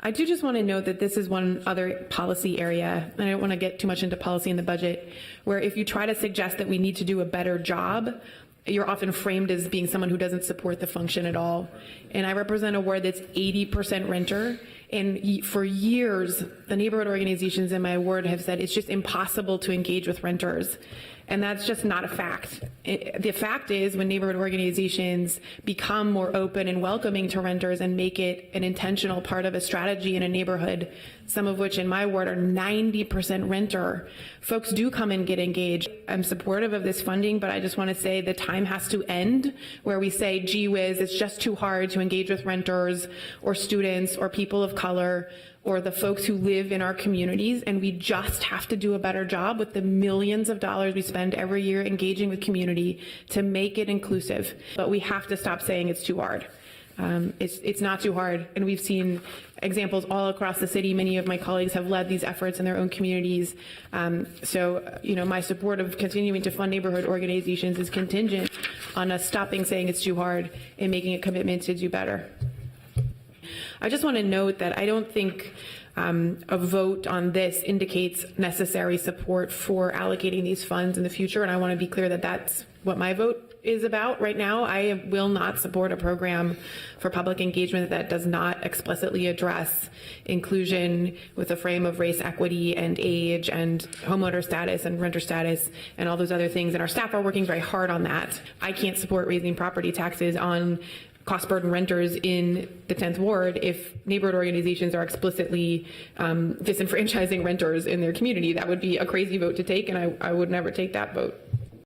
I do just want to note that this is one other policy area, and I don't want to get too much into policy in the budget, where if you try to suggest that we need to do a better job, you're often framed as being someone who doesn't support the function at all. And I represent a ward that's 80% renter. And for years, the neighborhood organizations in my ward have said it's just impossible to engage with renters. And that's just not a fact. The fact is, when neighborhood organizations become more open and welcoming to renters and make it an intentional part of a strategy in a neighborhood, some of which in my ward are 90% renter, folks do come and get engaged. I'm supportive of this funding, but I just want to say the time has to end where we say, gee whiz, it's just too hard to engage with renters or students or people of color or the folks who live in our communities, and we just have to do a better job with the millions of dollars we spend every year engaging with community to make it inclusive. But we have to stop saying it's too hard. It's not too hard, and we've seen examples all across the city. Many of my colleagues have led these efforts in their own communities. So, my support of continuing to fund neighborhood organizations is contingent on us stopping saying it's too hard and making a commitment to do better. I just want to note that I don't think a vote on this indicates necessary support for allocating these funds in the future, and I want to be clear that that's what my vote is about right now. I will not support a program for public engagement that does not explicitly address inclusion with a frame of race, equity, and age, and homeowner status, and renter status, and all those other things, and our staff are working very hard on that. I can't support raising property taxes on cost burden renters in the 10th ward if neighborhood organizations are explicitly disenfranchising renters in their community. That would be a crazy vote to take, and I would never take that vote.